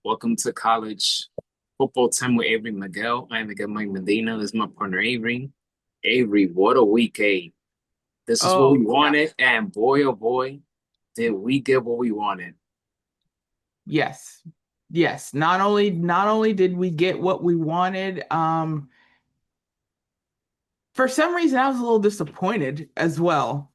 Welcome to College Football Time with Avery Miguel. I am Miguel Mike Medina. This is my partner Avery. Avery, what a week, eh? This is what Oh, we yeah. wanted, and boy, oh boy, did we get what we wanted. Yes. Yes. Not only did we get what we wanted, for some reason I was a little disappointed as well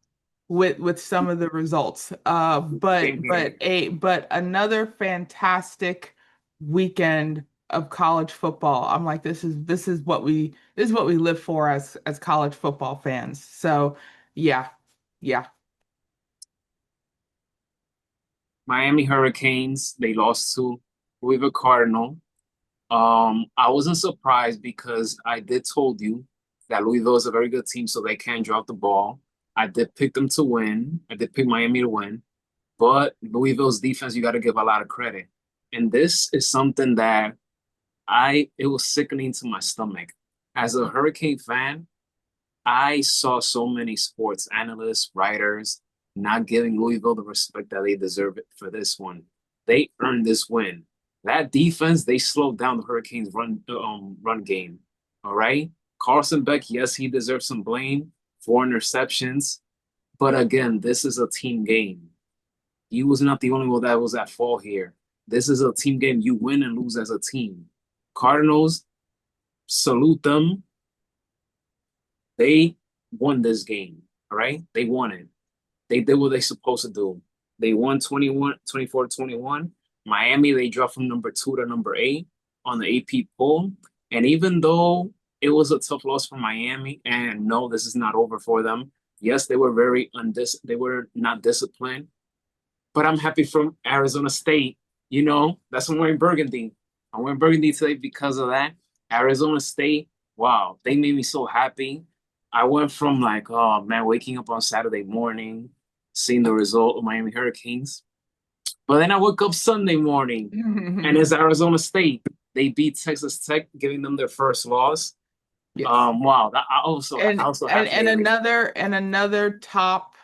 with some of the results. Same here. But another fantastic weekend of college football. I'm like, this is what we live for as college football fans. So yeah, yeah. Miami Hurricanes, they lost to Louisville Cardinal. I wasn't surprised because I did told you that Louisville is a very good team, so they can't drop the ball. I did pick them to win. I did pick Miami to win. But Louisville's defense, you got to give a lot of credit. And this is something that it was sickening to my stomach. As a Hurricane fan, I saw so many sports analysts, writers not giving Louisville the respect that they deserve it for this one. They earned this win. That defense, they slowed down the Hurricanes run game. All right. Carson Beck, yes, he deserves some blame for interceptions. But again, this is a team game. He was not the only one that was at fault here. This is a team game. You win and lose as a team. Cardinals, salute them. They won this game. All right. They won it. They did what they supposed to do. They won 21, 24-21. Miami, they dropped from number 2 to number 8 on the AP poll. And even though it was a tough loss for Miami, and no, this is not over for them. Yes, they were they were not disciplined, but I'm happy from Arizona State. That's why I'm wearing burgundy. I'm wearing burgundy today because of that. Arizona State, wow, they made me so happy. I went from like, oh man, waking up on Saturday morning, seeing the result of Miami Hurricanes. But then I woke up Sunday morning and it's Arizona State. They beat Texas Tech, giving them their first loss. Yes. Wow, I also And happy, Avery. another top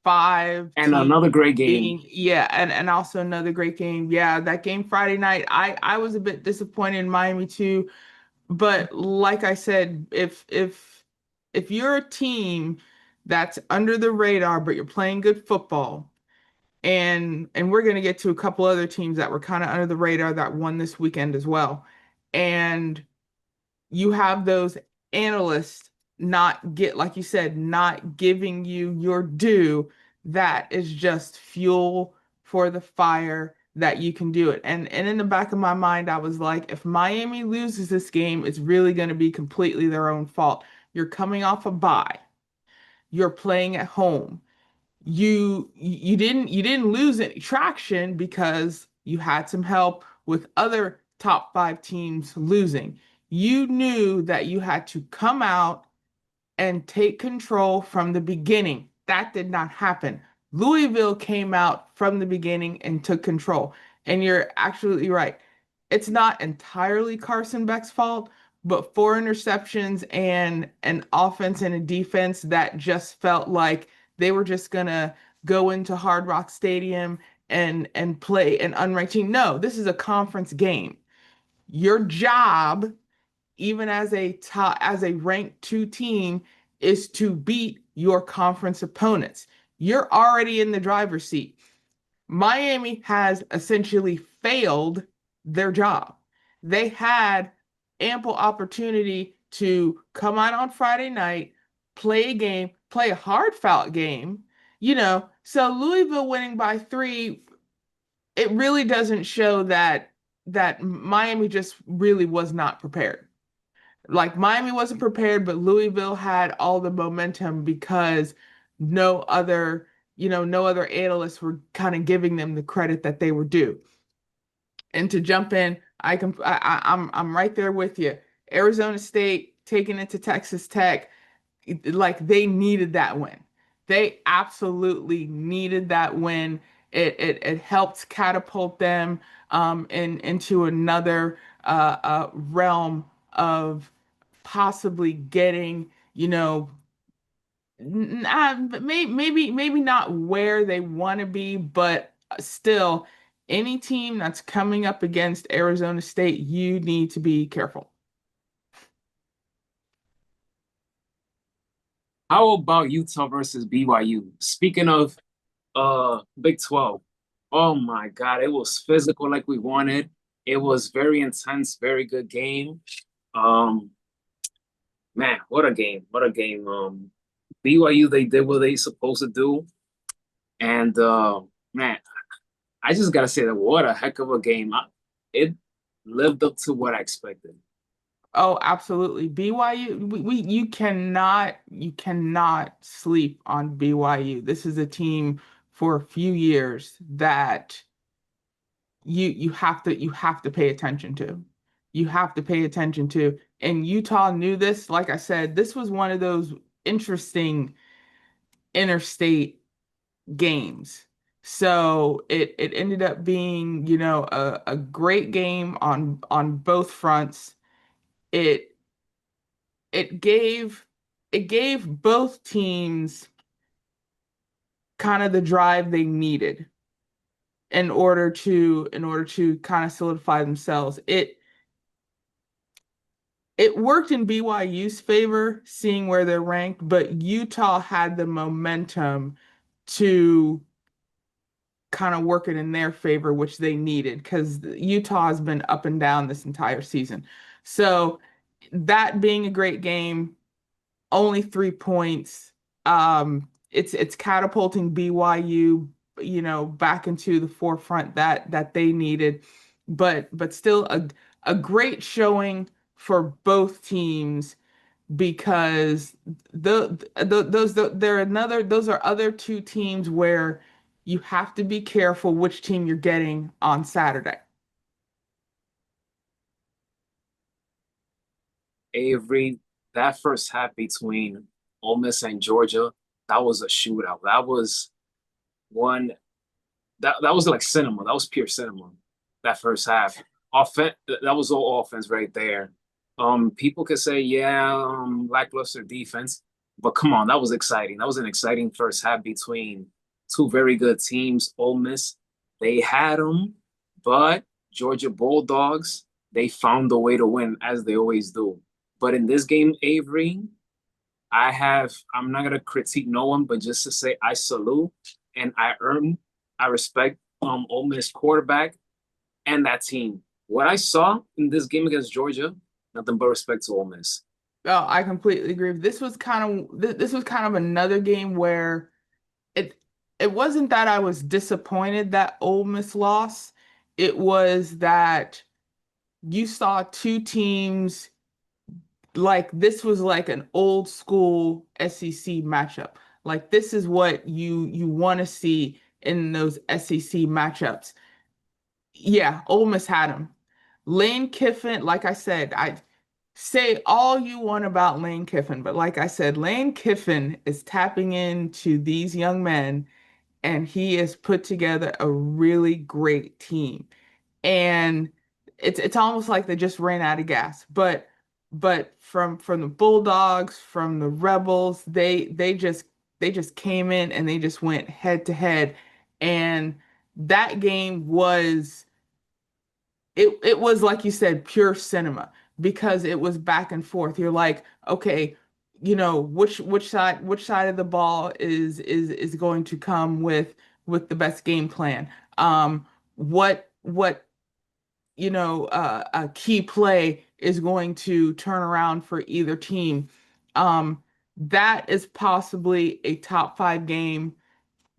five And team another great game. being, yeah, and also another great game. Yeah, that game Friday night, I was a bit disappointed in Miami too, but like I said, if you're a team that's under the radar but you're playing good football, and we're going to get to a couple other teams that were kind of under the radar that won this weekend as well, and you have those analysts not get, like you said, not giving you your due, that is just fuel for the fire that you can do it. And in the back of my mind, I was like, if Miami loses this game, it's really going to be completely their own fault. You're coming off a bye. You're playing at home. You didn't lose any traction because you had some help with other top five teams losing. You knew that you had to come out and take control from the beginning. That did not happen. Louisville came out from the beginning and took control. And you're absolutely right. It's not entirely Carson Beck's fault, but four interceptions and an offense and a defense that just felt like they were just gonna go into Hard Rock Stadium and play an unranked team. No, this is a conference game. Your job, even as a ranked two team, is to beat your conference opponents. You're already in the driver's seat. Miami has essentially failed their job. They had ample opportunity to come out on Friday night, play a game, play a hard fought game, So Louisville winning by three, it really doesn't show that Miami just really was not prepared. Like Miami wasn't prepared, but Louisville had all the momentum because no other, no other analysts were kind of giving them the credit that they were due. And to jump in, I'm right there with you. Arizona State taking it to Texas Tech, like they needed that win. They absolutely needed that win. It helped catapult them into another realm of possibly getting, maybe not where they want to be, but still Any team that's coming up against Arizona State, you need to be careful. How about Utah versus BYU? Speaking of Big 12, oh my God, it was physical like we wanted. It was very intense, very good game. Um, man, what a game. What a game. BYU, they did what they supposed to do. And man, I just gotta say that what a heck of a game. It lived up to what I expected. Oh, absolutely. BYU, you cannot sleep on BYU. This is a team for a few years that you have to pay attention to. You have to pay attention to. And Utah knew this. Like I said, this was one of those interesting interstate games. So it ended up being, a great game on both fronts. It it gave it gave both teams kind of the drive they needed in order to kind of solidify themselves. It worked in BYU's favor, seeing where they're ranked, but Utah had the momentum to kind of work it in their favor, which they needed because Utah has been up and down this entire season. So that being a great game, only 3 points. It's catapulting BYU, back into the forefront that they needed, but still a great showing for both teams because those are other two teams where you have to be careful which team you're getting on Saturday. Avery, that first half between Ole Miss and Georgia, that was a shootout. That was one that was like cinema. That was pure cinema. That first half. That was all offense right there. People could say, yeah, lackluster defense, but come on, that was exciting. That was an exciting first half between two very good teams. Ole Miss, they had them, but Georgia Bulldogs, they found a way to win as they always do. But in this game, Avery, I'm not gonna critique no one, but just to say I salute and I respect Ole Miss quarterback and that team. What I saw in this game against Georgia, nothing but respect to Ole Miss. Oh, I completely agree. This was kind of another game where it it wasn't that I was disappointed that Ole Miss lost. It was that you saw two teams like this was like an old school SEC matchup. Like this is what you want to see in those SEC matchups. Yeah, Ole Miss had him. Lane Kiffin, like I said, I say all you want about Lane Kiffin, but like I said, Lane Kiffin is tapping into these young men and he has put together a really great team. And it's almost like they just ran out of gas. But from the Bulldogs, from the Rebels, they just came in and they just went head to head. And that game was it was like you said, pure cinema because it was back and forth. You're like, okay, which side of the ball is going to come with the best game plan. What a key play is going to turn around for either team. That is possibly a top five game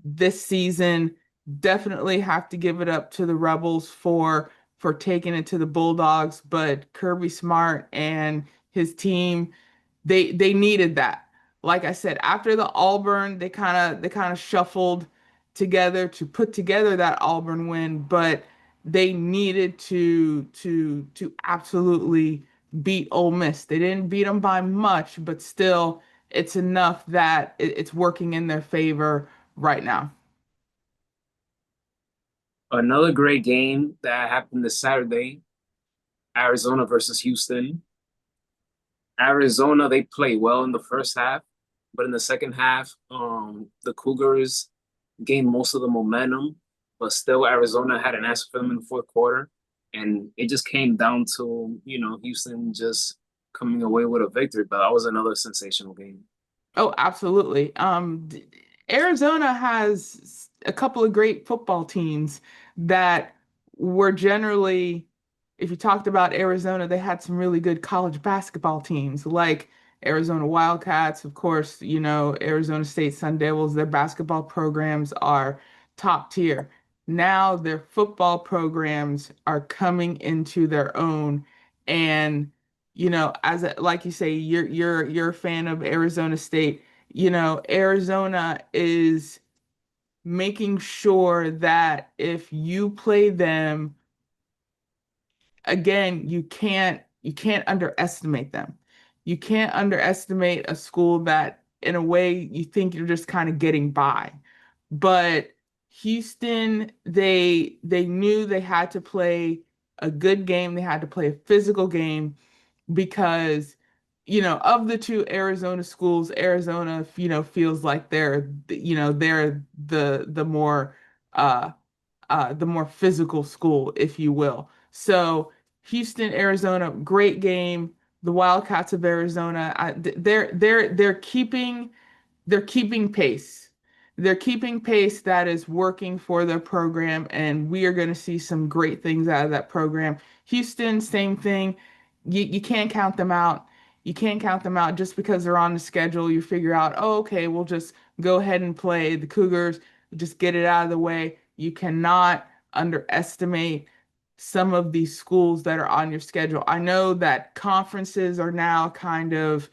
this season. Definitely have to give it up to the Rebels for taking it to the Bulldogs, but Kirby Smart and his team, they needed that. Like I said, after the Auburn, they kind of shuffled together to put together that Auburn win, but they needed to absolutely beat Ole Miss. They didn't beat them by much, but still, it's enough that it's working in their favor right now. Another great game that happened this Saturday, Arizona versus Houston. Arizona, they play well in the first half, but in the second half, the Cougars gained most of the momentum. but still Arizona had an answer for them in the fourth quarter. And it just came down to, Houston just coming away with a victory. But that was another sensational game. Oh, absolutely. Arizona has a couple of great football teams that were generally, if you talked about Arizona, they had some really good college basketball teams like Arizona Wildcats, of course, Arizona State Sun Devils, their basketball programs are top tier. Now their football programs are coming into their own, and like you say, you're a fan of Arizona State. Arizona is making sure that if you play them again, you can't underestimate them. You can't underestimate a school that in a way you think you're just kind of getting by. But Houston, they knew they had to play a good game, they had to play a physical game because of the two Arizona schools, Arizona feels like they're uh the more physical school, if you will. So Houston, Arizona, great game. The Wildcats of Arizona, they're keeping pace. They're keeping pace that is working for their program, and we are going to see some great things out of that program. Houston, same thing. You can't count them out. You can't count them out just because they're on the schedule. You figure out, oh, okay, we'll just go ahead and play the Cougars, just get it out of the way. You cannot underestimate some of these schools that are on your schedule. I know that conferences are now kind of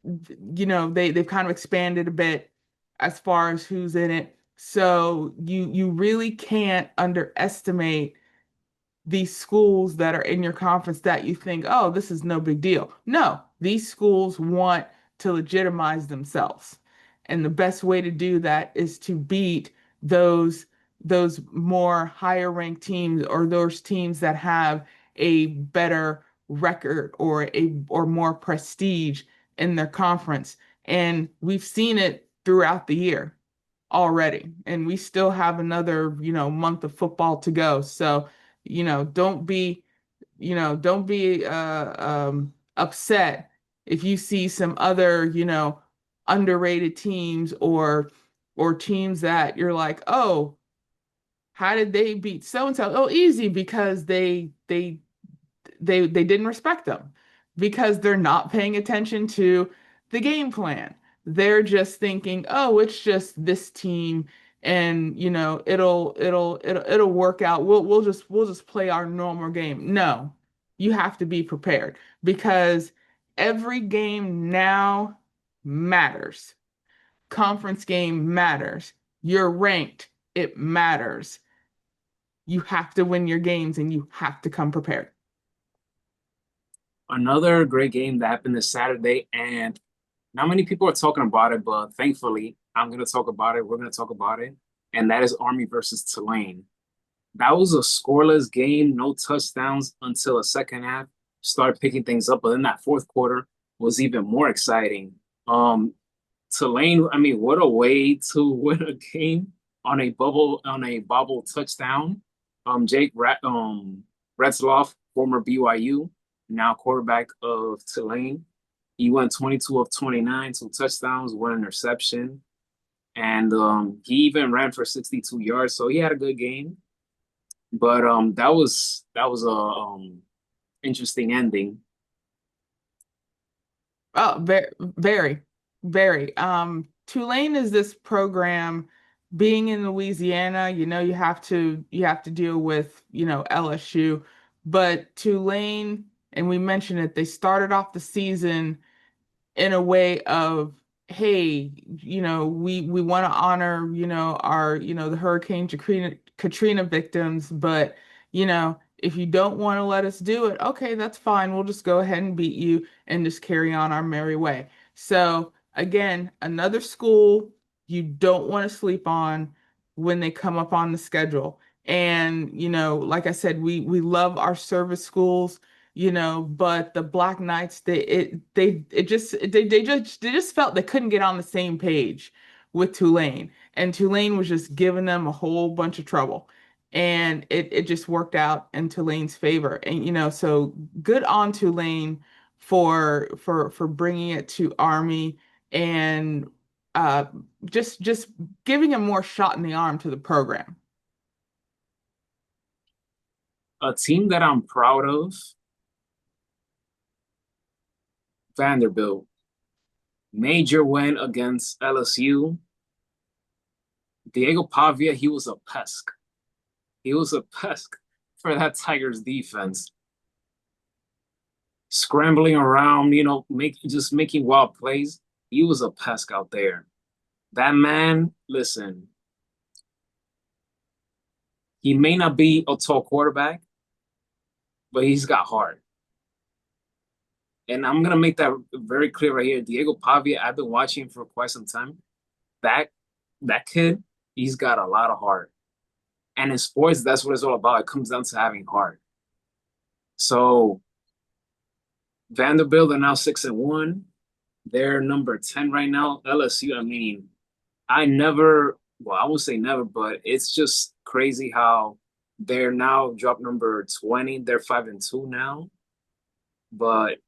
they've kind of expanded a bit as far as who's in it. So you really can't underestimate these schools that are in your conference that you think, oh, this is no big deal. No, these schools want to legitimize themselves. And the best way to do that is to beat those those more higher ranked teams or those teams that have a better record or more prestige in their conference. And we've seen it throughout the year already. And we still have another, month of football to go. So don't be, don't be upset if you see some other, underrated teams or teams that you're like, oh, how did they beat so and so? Oh, easy because they didn't respect them because they're not paying attention to the game plan. They're just thinking, oh, it's just this team and it'll work out. We'll just play our normal game. No, you have to be prepared because every game now matters. Conference game matters. You're ranked. It matters. You have to win your games and you have to come prepared. Another great game that happened this Saturday, and not many people are talking about it, but thankfully, I'm going to talk about it. We're going to talk about it, and that is Army versus Tulane. That was a scoreless game, no touchdowns until a second half. Started picking things up, but then that fourth quarter was even more exciting. Tulane, I mean, what a way to win a game on a bubble touchdown. Retzloff, former BYU, now quarterback of Tulane. He went 22 of 29, two touchdowns, one interception, and he even ran for 62 yards. So he had a good game. But that was a interesting ending. Oh, very, very, very. Tulane is this program being in Louisiana, you have to deal with, LSU, but Tulane, and we mentioned it, they started off the season in a way of, hey, we want to honor, our, the Hurricane Katrina victims, but if you don't want to let us do it, okay, that's fine. We'll just go ahead and beat you and just carry on our merry way. So again, another school you don't want to sleep on when they come up on the schedule. And like I said, we love our service schools, but the Black Knights, they just felt they couldn't get on the same page with Tulane, and Tulane was just giving them a whole bunch of trouble. And it just worked out in Tulane's favor. And so good on Tulane for bringing it to Army and uh just giving a more shot in the arm to the program. A team that I'm proud of, Vanderbilt. Major win against LSU. Diego Pavia, he was a pest. He was a pest for that Tigers defense. Scrambling around, just making wild plays. He was a pest out there. That man, listen, he may not be a tall quarterback, but he's got heart. And I'm gonna make that very clear right here. Diego Pavia, I've been watching him for quite some time. That that kid, he's got a lot of heart. And in sports, that's what it's all about. It comes down to having heart. So Vanderbilt are now 6-1. They're number 10 right now. LSU, I mean, I won't say never, but it's just crazy how they're now dropped number 20. They're 5-2 now. But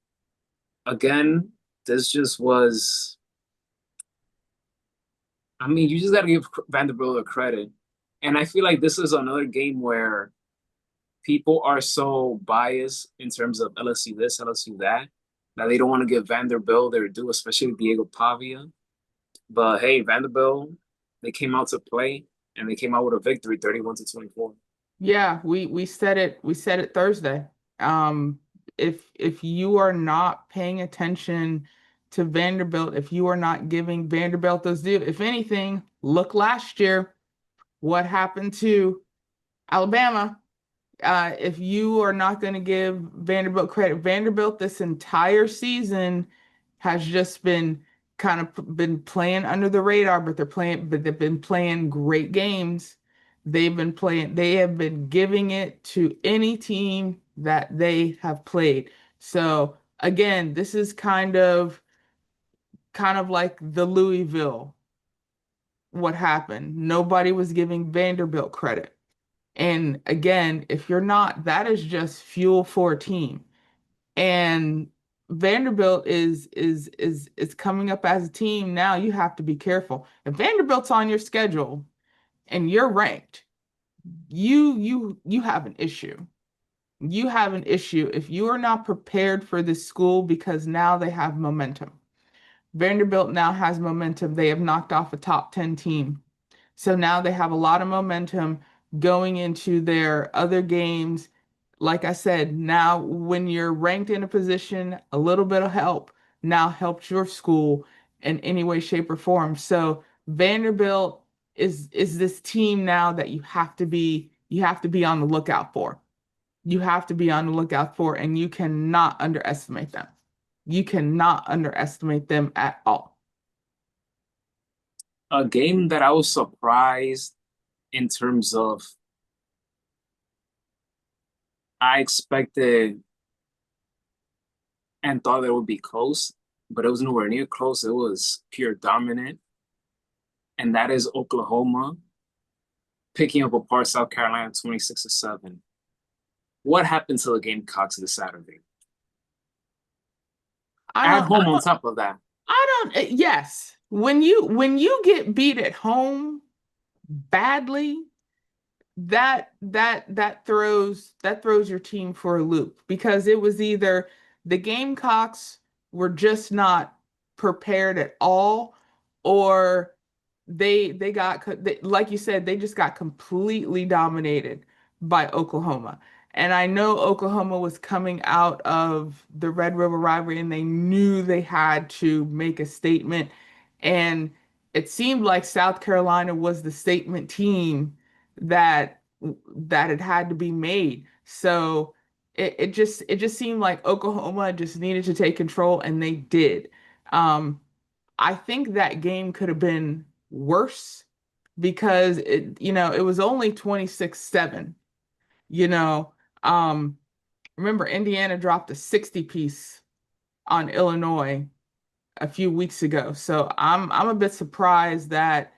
again, this just was, I mean, you just got to give Vanderbilt a credit. And I feel like this is another game where people are so biased in terms of LSU this, LSU that, that they don't want to give Vanderbilt their due, especially Diego Pavia. But hey, Vanderbilt, they came out to play and they came out with a victory, 31-24. Yeah, we said it Thursday. If you are not paying attention to Vanderbilt, if you are not giving Vanderbilt those due, if anything, look last year, what happened to Alabama? If you are not going to give Vanderbilt credit, Vanderbilt this entire season has just been kind of been playing under the radar, but they've been playing great games. They have been giving it to any team that they have played. So again, this is kind of like the Louisville, what happened. Nobody was giving Vanderbilt credit. And again, if you're not, that is just fuel for a team. And Vanderbilt is coming up as a team now. You have to be careful. If Vanderbilt's on your schedule and you're ranked, you have an issue. You have an issue if you are not prepared for this school because now they have momentum. Vanderbilt now has momentum. They have knocked off a top 10 team. So now they have a lot of momentum going into their other games. Like I said, now when you're ranked in a position, a little bit of help now helps your school in any way, shape, or form. So Vanderbilt is this team now that you have to be on the lookout for. You have to be on the lookout for, and you cannot underestimate them. You cannot underestimate them at all. A game that I was surprised in terms of, I expected and thought that it would be close, but it was nowhere near close. It was pure dominant, and that is Oklahoma picking up apart South Carolina 26-7. What happened to the Gamecocks this Saturday? I At don't home on top of that. yes. When you get beat at home badly, that throws your team for a loop because it was either the Gamecocks were just not prepared at all, or like you said, they just got completely dominated by Oklahoma. And I know Oklahoma was coming out of the Red River rivalry and they knew they had to make a statement. And it seemed like South Carolina was the statement team that that it had to be made. So it just seemed like Oklahoma just needed to take control and they did. Um, I think that game could have been worse because it was only 26-7. You know, remember Indiana dropped a 60 piece on Illinois a few weeks ago. So I'm a bit surprised that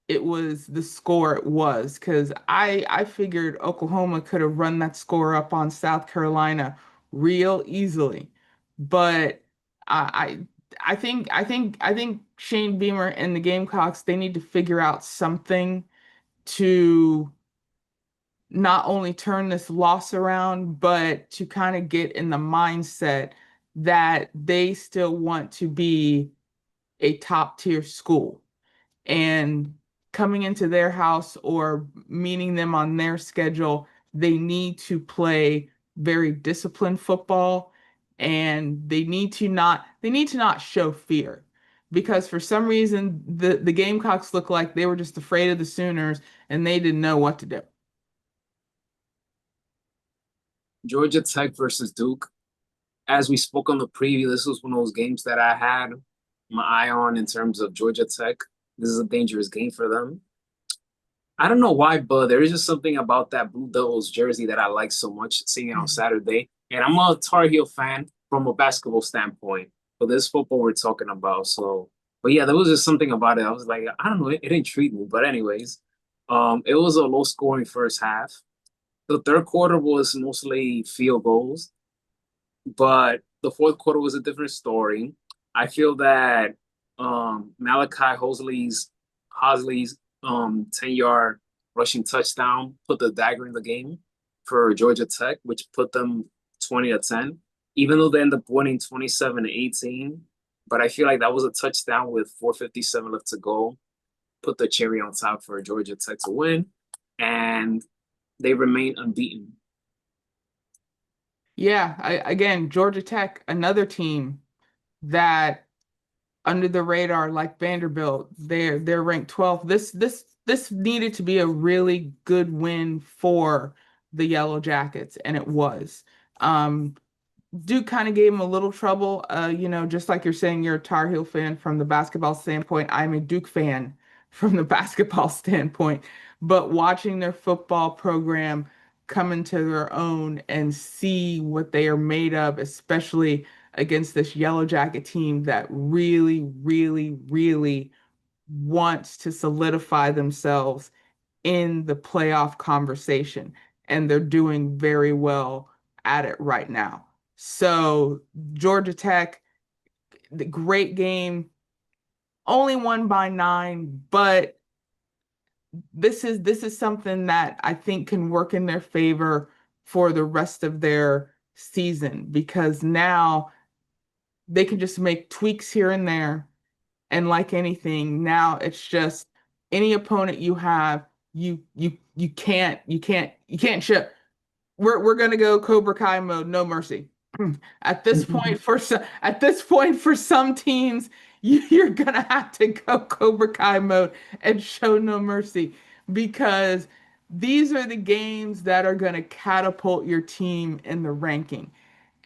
it was the score it was, because I figured Oklahoma could have run that score up on South Carolina real easily. But I think Shane Beamer and the Gamecocks, they need to figure out something to not only turn this loss around, but to kind of get in the mindset that they still want to be a top tier school. And coming into their house or meeting them on their schedule, they need to play very disciplined football, and they need to not show fear, because for some reason the Gamecocks look like they were just afraid of the Sooners and they didn't know what to do. Georgia Tech versus Duke. As we spoke on the preview, this was one of those games that I had my eye on in terms of Georgia Tech. This is a dangerous game for them. I don't know why, but there is just something about that Blue Devils jersey that I like so much seeing it on Saturday. And I'm a Tar Heel fan from a basketball standpoint, but this football we're talking about. So, but yeah, there was just something about it. I was like, I don't know, it intrigued me. But anyways, it was a low scoring first half. The third quarter was mostly field goals, but the fourth quarter was a different story. I feel that Malachi Hosley's 10-yard rushing touchdown put the dagger in the game for Georgia Tech, which put them 20-10, even though they ended up winning 27-18. But I feel like that was a touchdown with 4:57 left to go, put the cherry on top for Georgia Tech to win, and they remain unbeaten. Yeah, again, Georgia Tech, another team that under the radar, like Vanderbilt, they're ranked 12th. This needed to be a really good win for the Yellow Jackets, and it was. Um, Duke kind of gave him a little trouble. Just like you're saying, you're a Tar Heel fan from the basketball standpoint. I'm a Duke fan from the basketball standpoint. But watching their football program come into their own and see what they are made of, especially against this Yellow Jacket team that really, really, really wants to solidify themselves in the playoff conversation, and they're doing very well at it right now. So, Georgia Tech, the great game, only won by 9, but this is something that I think can work in their favor for the rest of their season, because now they can just make tweaks here and there. And like anything, now it's just any opponent you have, you can't show. We're gonna go Cobra Kai mode, no mercy. At this point for some teams, you're gonna have to go Cobra Kai mode and show no mercy, because these are the games that are gonna catapult your team in the ranking.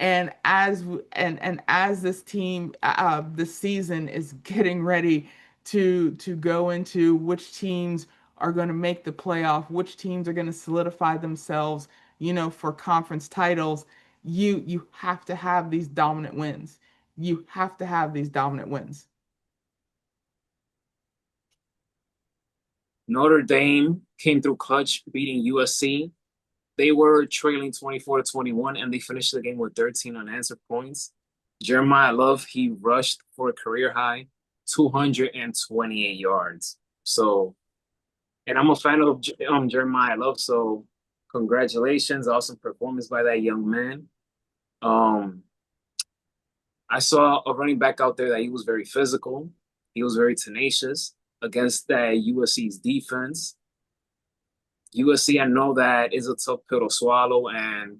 And as this team this season is getting ready to go into which teams are going to make the playoff, which teams are going to solidify themselves, for conference titles, you have to have these dominant wins. You have to have these dominant wins. Notre Dame came through clutch, beating USC. They were trailing 24-21, and they finished the game with 13 unanswered points. Jeremiah Love, he rushed for a career high 228 yards. So, and I'm a fan of Jeremiah Love, so congratulations. Awesome performance by that young man. Um, I saw a running back out there that he was very physical. He was very tenacious against that USC's defense. USC, I know that is a tough pill to swallow, and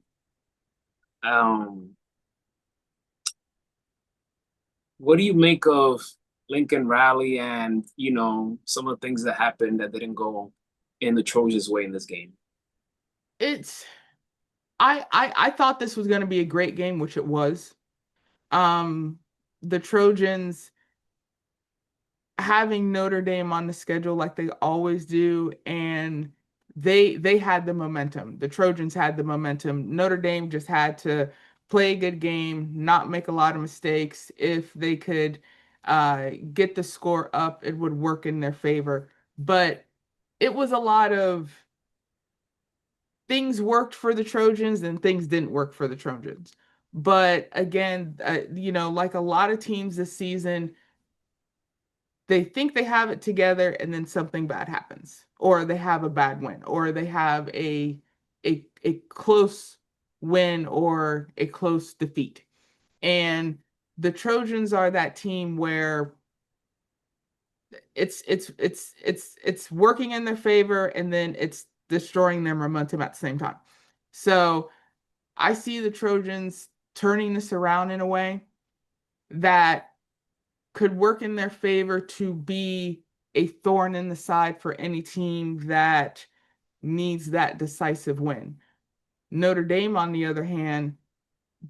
um, what do you make of Lincoln Riley and some of the things that happened that didn't go in the Trojans' way in this game? It's I thought this was going to be a great game, which it was. Um, the Trojans having Notre Dame on the schedule like they always do, and they had the momentum. The Trojans had the momentum. Notre Dame just had to play a good game, not make a lot of mistakes. If they could get the score up, it would work in their favor. But it was a lot of things worked for the Trojans and things didn't work for the Trojans. But again, like a lot of teams this season, they think they have it together and then something bad happens, or they have a bad win, or they have a close win or a close defeat. And the Trojans are that team where it's working in their favor and then it's destroying their momentum at the same time. So I see the Trojans turning this around in a way that could work in their favor to be a thorn in the side for any team that needs that decisive win. Notre Dame, on the other hand,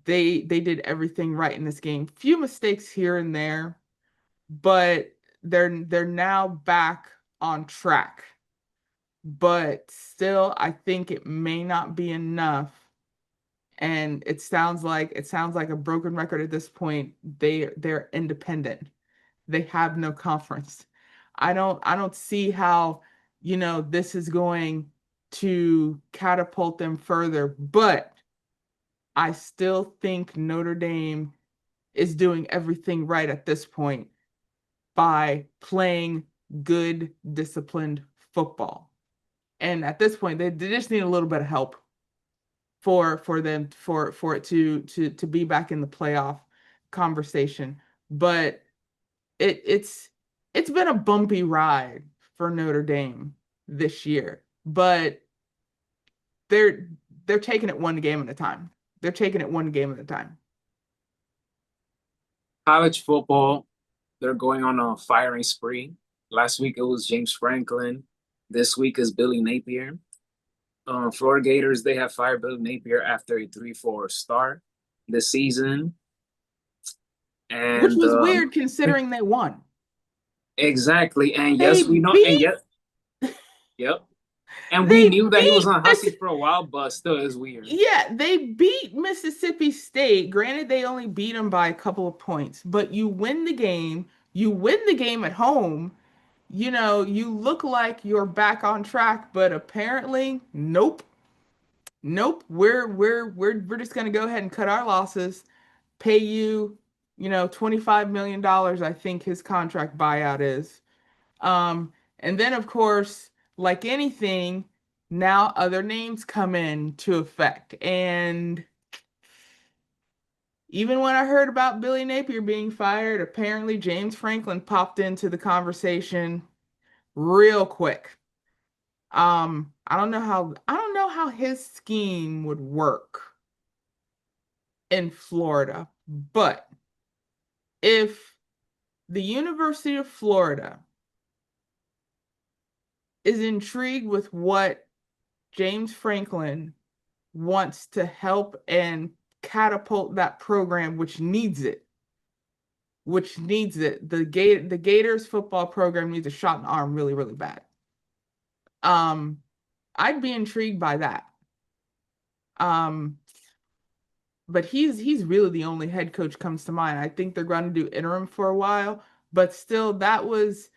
they did everything right in this game. Few mistakes here and there, but they're now back on track. But still, I think it may not be enough. And it sounds like a broken record at this point. They're independent. They have no conference. I don't see how, this is going to catapult them further, but I still think Notre Dame is doing everything right at this point by playing good, disciplined football. And at this point, they just need a little bit of help for them for it to be back in the playoff conversation. But it's been a bumpy ride for Notre Dame this year, but they're they're taking it one game at a time. They're taking it one game at a time. College football, they're going on a firing spree. Last week it was James Franklin. This week is Billy Napier. Florida Gators, they have fired Billy Napier after a 3-4 start this season. Which And was weird considering they won. exactly. And They yes, we know, and beat yet, yep. And we they knew that he was beat on a hot seat for a while, but still is weird. Yeah, they beat Mississippi State. Granted, they only beat them by a couple of points, but you win the game. You win the game at home. You look like you're back on track, but apparently, nope. Nope. We're just gonna go ahead and cut our losses, pay you, $25 million, I think his contract buyout is. And then of course, like anything, now other names come in to effect. And even when I heard about Billy Napier being fired, apparently James Franklin popped into the conversation real quick. I don't know how his scheme would work in Florida, but if the University of Florida is intrigued with what James Franklin wants to help and catapult that program, which needs it. The Gators football program needs a shot in the arm really, really bad. Um, I'd be intrigued by that. Um, but he's really the only head coach comes to mind. I think they're going to do interim for a while, but still, that was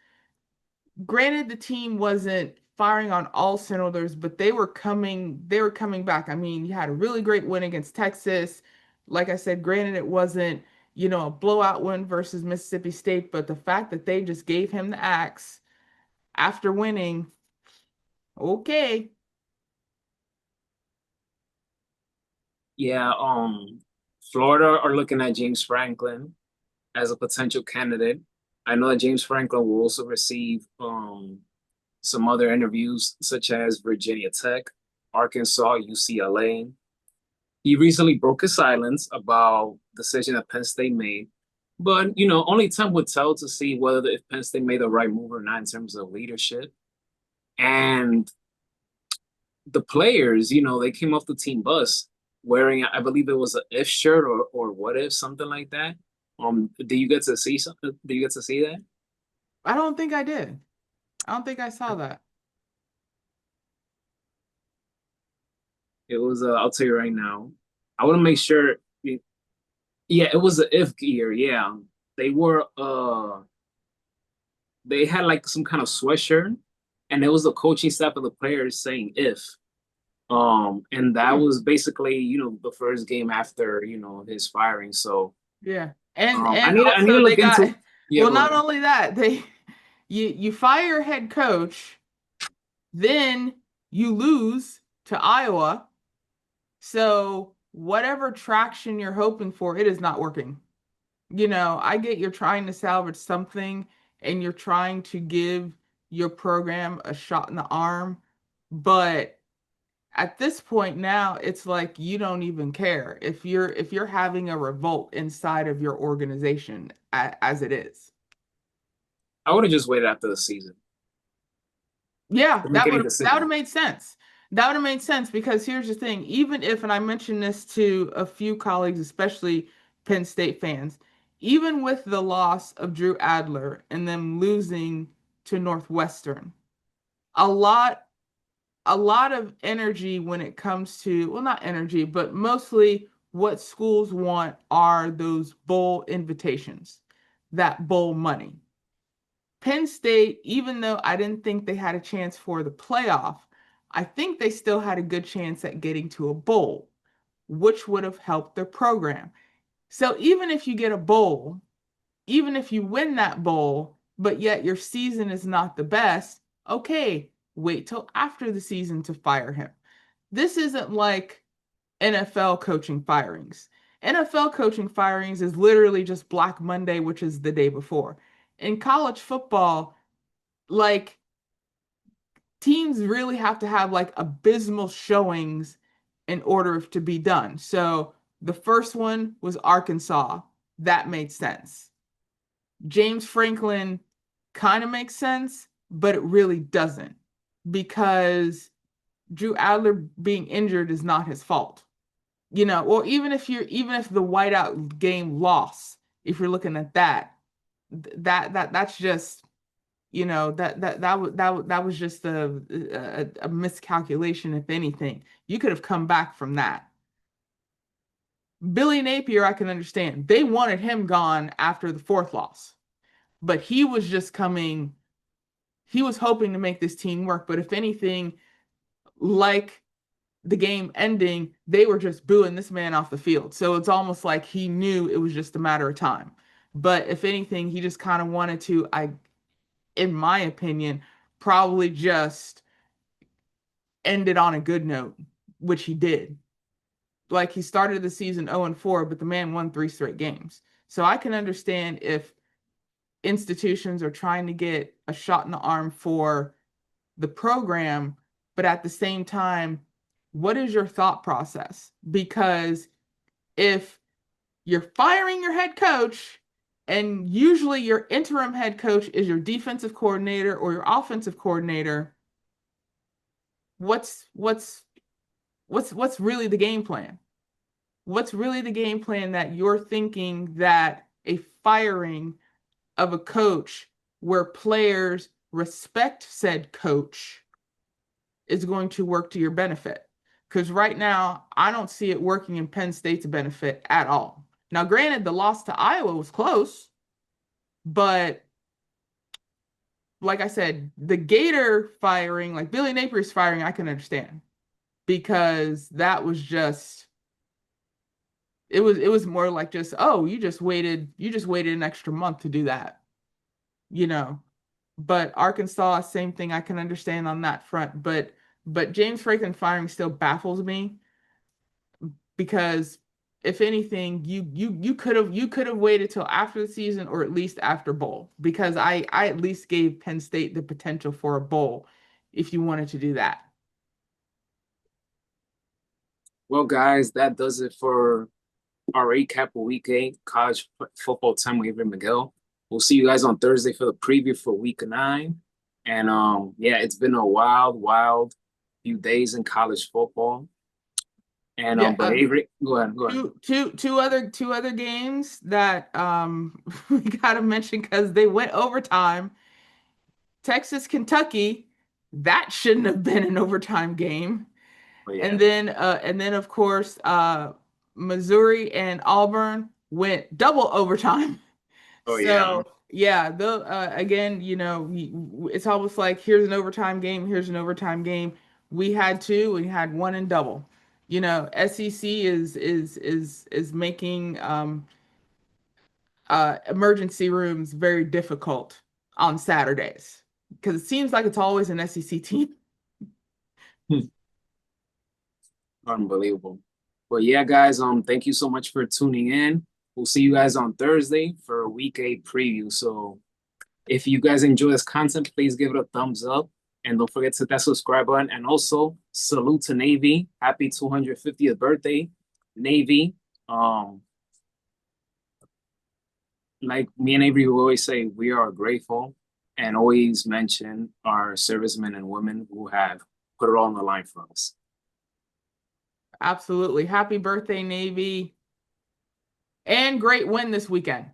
granted the team wasn't firing on all cylinders, but they were coming back. I mean, you had a really great win against Texas. Like I said, granted it wasn't, a blowout win versus Mississippi State, but the fact that they just gave him the axe after winning, okay. Yeah, Florida are looking at James Franklin as a potential candidate. I know that James Franklin will also receive some other interviews, such as Virginia Tech, Arkansas, UCLA. He recently broke his silence about the decision that Penn State made. But, only time would tell to see whether if Penn State made the right move or not in terms of leadership. And the players, they came off the team bus wearing, I believe it was a if shirt or what if, something like that. Do you get to see something? Do you get to see that? I don't think I did. I don't think I saw that. It was, I'll tell you right now. I want to make sure. Yeah, it was a if gear. Yeah, they were they had like some kind of sweatshirt, and it was the coaching staff of the players saying if. And that Hmm. was basically, the first game after, his firing. So Yeah. And I need also to they look got, into. Yeah, well, go not ahead. only that, you fire your head coach, then you lose to Iowa. So whatever traction you're hoping for, it is not working. I get you're trying to salvage something and you're trying to give your program a shot in the arm, but at this point now, it's like you don't even care if you're having a revolt inside of your organization as it is. I would have just waited after the season Yeah, to make that any would that would decision. have made sense. That would have made sense because here's the thing, even if, and I mentioned this to a few colleagues, especially Penn State fans, even with the loss of Drew Adler and them losing to Northwestern, a lot a lot of energy when it comes to, well, not energy, but mostly what schools want are those bowl invitations, that bowl money. Penn State, even though I didn't think they had a chance for the playoff, I think they still had a good chance at getting to a bowl, which would have helped their program. So even if you get a bowl, even if you win that bowl, but yet your season is not the best, okay, wait till after the season to fire him. This isn't like NFL coaching firings. NFL coaching firings is literally just Black Monday, which is the day before. In college football, like teams really have to have like abysmal showings in order to be done. So the first one was Arkansas. That made sense. James Franklin kind of makes sense, but it really doesn't because Drew Adler being injured is not his fault. Or even if the whiteout game loss, if you're looking at that, that's just, that was just a miscalculation, if anything. You could have come back from that. Billy Napier, I can understand. They wanted him gone after the fourth loss, but he was hoping to make this team work. But if anything, like the game ending, they were just booing this man off the field. So it's almost like he knew it was just a matter of time. But if anything, he just kind of wanted to, in my opinion, probably just end it on a good note, which he did. Like he started the season 0-4, but the man won three straight games. So I can understand if institutions are trying to get a shot in the arm for the program, but at the same time, what is your thought process? Because if you're firing your head coach, and usually your interim head coach is your defensive coordinator or your offensive coordinator, what's what's really the game plan? What's really the game plan that you're thinking that a firing of a coach where players respect said coach is going to work to your benefit? Because right now, I don't see it working in Penn State's benefit at all. Now, granted, the loss to Iowa was close, but like I said, the Gator firing, like Billy Napier's firing, I can understand because that was just, it was more like just, oh, you just waited an extra month to do that, you know. But Arkansas, same thing, I can understand on that front. But James Franklin firing still baffles me because if anything, you could have waited till after the season or at least after bowl because I at least gave Penn State the potential for a bowl if you wanted to do that. Well, guys, that does it for our recap of Week 8 college football time with Avery Miguel. We'll see you guys on Thursday for the preview for Week 9. And yeah, it's been a wild few days in college football. And Yeah, but Avery, go ahead. two other games that we gotta mention because they went overtime. Texas, Kentucky, that shouldn't have been an overtime game. But yeah, And then of course, Missouri and Auburn went double overtime. Oh yeah. So yeah, again, it's almost like here's an overtime game, here's an overtime game. We had two, we had one in double. SEC is making emergency rooms very difficult on Saturdays because it seems like it's always an SEC team. Unbelievable. But yeah, guys, thank you so much for tuning in. We'll see you guys on Thursday for a week 8 preview. So if you guys enjoy this content, please give it a thumbs up. And don't forget to hit that subscribe button. And also salute to Navy. Happy 250th birthday, Navy. Um, like me and Avery will always say, we are grateful and always mention our servicemen and women who have put it all on the line for us. Absolutely. Happy birthday, Navy. And great win this weekend.